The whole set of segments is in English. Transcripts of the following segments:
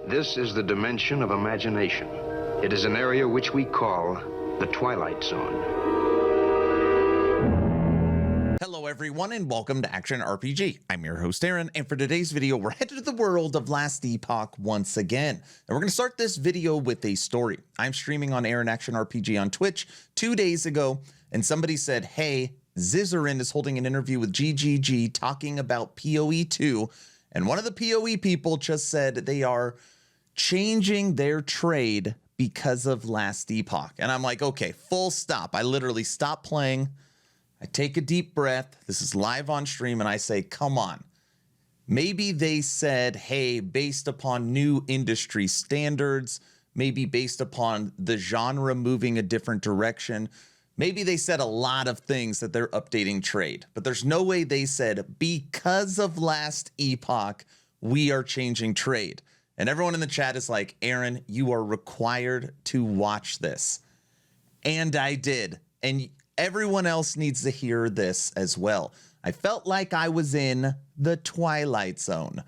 This is the dimension of imagination. It is an area which we call the Twilight Zone. Hello everyone and welcome to Action RPG. I'm your host Aaron, and for today's video we're headed to the world of Last Epoch once again. And we're going to start this video with a story. I'm streaming on Aaron Action RPG on Twitch 2 days ago, and somebody said, hey, Zizarin is holding an interview with GGG talking about POE2, and one of the POE people just said they are changing their trade because of Last Epoch. And I'm like, okay, full stop. I literally stop playing. I take a deep breath. This is live on stream, and I say, come on. Maybe they said, hey, based upon new industry standards, maybe based upon the genre moving a different direction, maybe they said a lot of things that they're updating trade. But there's no way they said, because of Last Epoch, we are changing trade. And everyone in the chat is like, Aaron, you are required to watch this. And I did. And everyone else needs to hear this as well. I felt like I was in the Twilight Zone.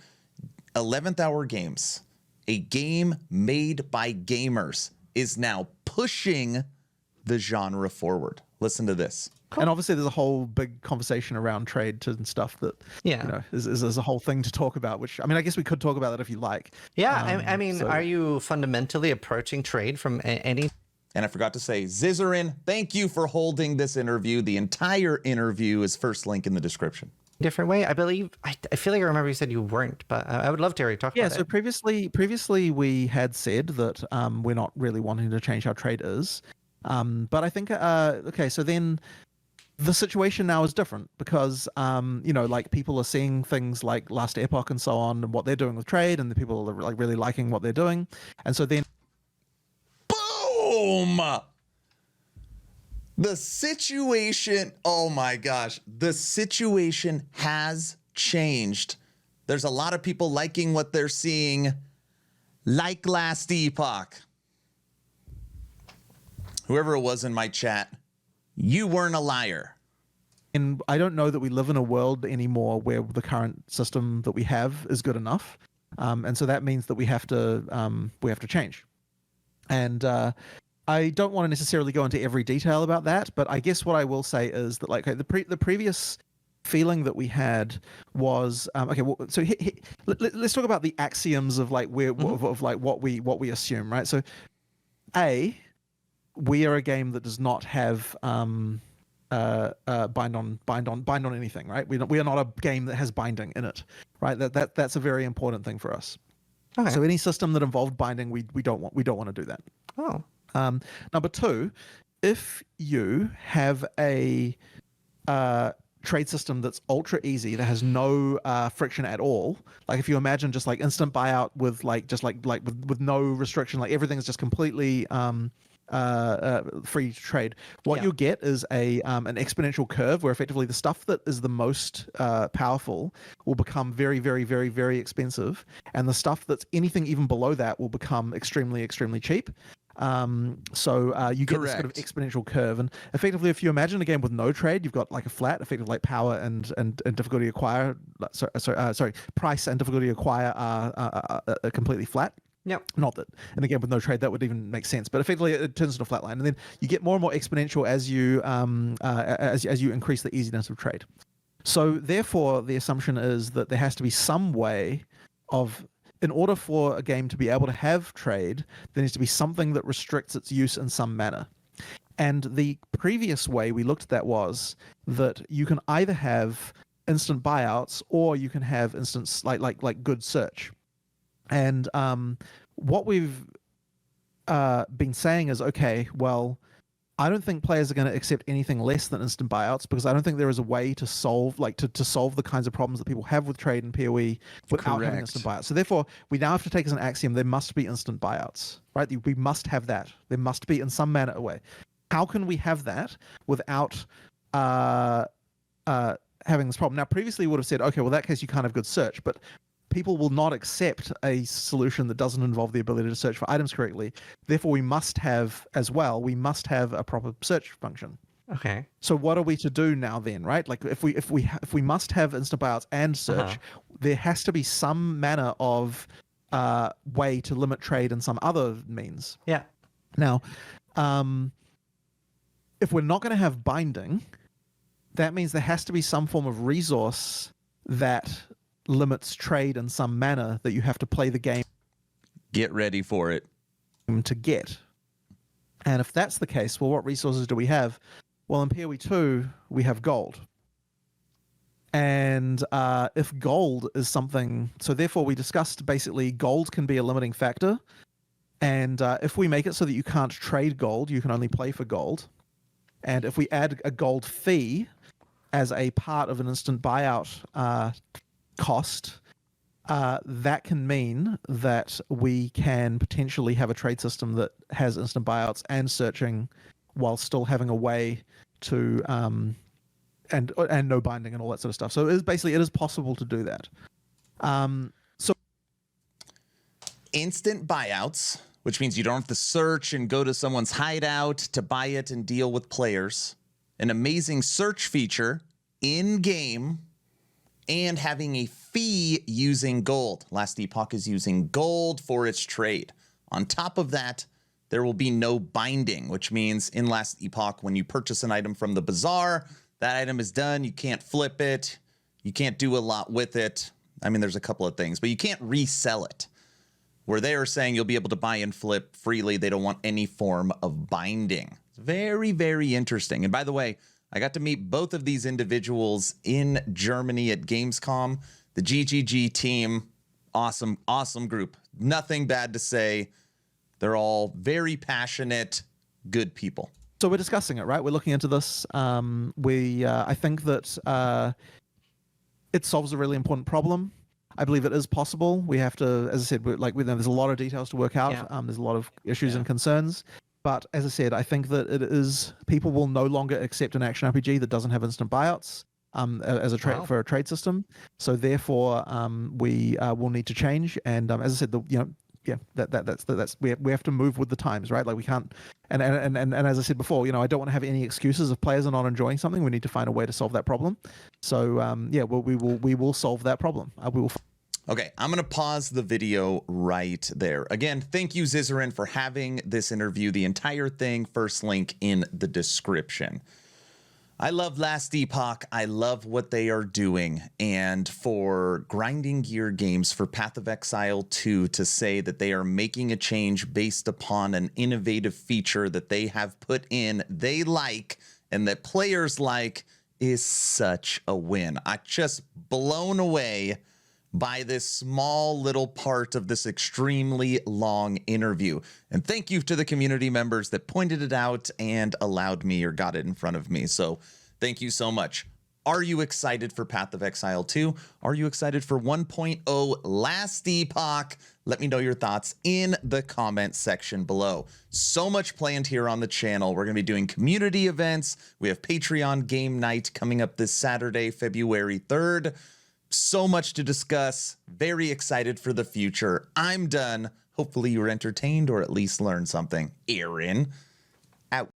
11th Hour Games, a game made by gamers, is now pushing the genre forward. Listen to this. And obviously there's a whole big conversation around trade and stuff that, you know, is a whole thing to talk about, which, I mean, I guess we could talk about that if you like. Yeah, I mean, are you fundamentally approaching trade from any... And I forgot to say, Zizarin, thank you for holding this interview. The entire interview is first link in the description. Different way? I believe, I feel like I remember you said you weren't, but I would love to talk about it. Yeah, so previously we had said that we're not really wanting to change how trade is. But I think, okay, so then the situation now is different because, you know, like people are seeing things like Last Epoch and so on and what they're doing with trade, and the people are like really liking what they're doing. And so then boom! The situation, oh my gosh, the situation has changed. There's a lot of people liking what they're seeing, like Last Epoch. Whoever it was in my chat, you weren't a liar. And I don't know that we live in a world anymore where the current system that we have is good enough. And so that means that we have to change. And I don't want to necessarily go into every detail about that, but I guess what I will say is that, like, the previous feeling that we had was okay. Well, so let's talk about the axioms of like of like what we assume, right? So, we are a game that does not have bind on anything, right? We are not a game that has binding in it, right? That's a very important thing for us. Okay. So any system that involved binding, we don't want to do that. Oh. Number two, if you have a trade system that's ultra easy, that has no friction at all, like if you imagine just like instant buyout with with no restriction, like everything's just completely free trade, what you'll get is an exponential curve where effectively the stuff that is the most powerful will become very, very, very, very expensive, and the stuff that's anything even below that will become extremely, extremely cheap. So you get this sort of exponential curve, and effectively, if you imagine a game with no trade, you've got like a flat, effectively like power and difficulty acquire, sorry, price and difficulty acquire are completely flat. Yep. Not that in a game with no trade that would even make sense, but effectively it turns into a flat line, and then you get more and more exponential as you increase the easiness of trade. So therefore, the assumption is that there has to be some way of, in order for a game to be able to have trade, there needs to be something that restricts its use in some manner. And the previous way we looked at that was that you can either have instant buyouts or you can have instant like good search. And what we've been saying is, okay, well, I don't think players are going to accept anything less than instant buyouts, because I don't think there is a way to solve to solve the kinds of problems that people have with trade and PoE without having instant buyouts. So therefore, we now have to take as an axiom there must be instant buyouts, right? We must have that. There must be in some manner a way. How can we have that without having this problem? Now, previously we would have said, okay, well, in that case you can't have good search, but people will not accept a solution that doesn't involve the ability to search for items correctly. Therefore, we must have as well, we must have a proper search function. Okay. So what are we to do now then, right? Like if we must have instant buyouts and search, there has to be some manner of way to limit trade in some other means. Yeah. Now, if we're not going to have binding, that means there has to be some form of resource that limits trade in some manner that you have to play the game. Get ready for it. To get. And if that's the case, well, what resources do we have? Well, in POE2, we have gold. And if gold is something, so therefore we discussed basically gold can be a limiting factor. And if we make it so that you can't trade gold, you can only play for gold. And if we add a gold fee as a part of an instant buyout cost, that can mean that we can potentially have a trade system that has instant buyouts and searching while still having a way to and no binding and all that sort of stuff. So it is possible to do that. So Instant buyouts, which means you don't have to search and go to someone's hideout to buy it and deal with players. An amazing search feature in game, and having a fee using gold. Last Epoch is using gold for its trade. On top of that, there will be no binding, which means in Last Epoch, when you purchase an item from the bazaar, that item is done. You can't flip it. You can't do a lot with it. I mean, there's a couple of things, but you can't resell it. Where they are saying you'll be able to buy and flip freely, they don't want any form of binding. It's very, very interesting. And by the way, I got to meet both of these individuals in Germany at Gamescom. The GGG team, awesome, awesome group. Nothing bad to say. They're all very passionate, good people. So we're discussing it, right? We're looking into this. I think that it solves a really important problem. I believe it is possible. We have to, as I said, there's a lot of details to work out. Yeah. There's a lot of issues and concerns. But as I said, I think that people will no longer accept an action RPG that doesn't have instant buyouts as a trade for a trade system. So therefore, we will need to change. And as I said, that's we have to move with the times, right? Like we can't. And as I said before, I don't want to have any excuses if players are not enjoying something. We need to find a way to solve that problem. So we will solve that problem. We will. Okay, I'm going to pause the video right there. Again, thank you, Zizarin, for having this interview. The entire thing, first link in the description. I love Last Epoch. I love what they are doing. And for Grinding Gear Games, for Path of Exile 2, to say that they are making a change based upon an innovative feature that they have put in, they like, and that players like, is such a win. I'm just blown away by this small little part of this extremely long interview. And thank you to the community members that pointed it out and allowed me or got it in front of me. So thank you so much. Are you excited for Path of Exile 2? Are you excited for 1.0 Last Epoch? Let me know your thoughts in the comment section below. So much planned here on the channel. We're going to be doing community events. We have Patreon game night coming up this Saturday, February 3rd. So much to discuss. Very excited for the future. I'm done. Hopefully you were entertained or at least learned something. Aaron, out.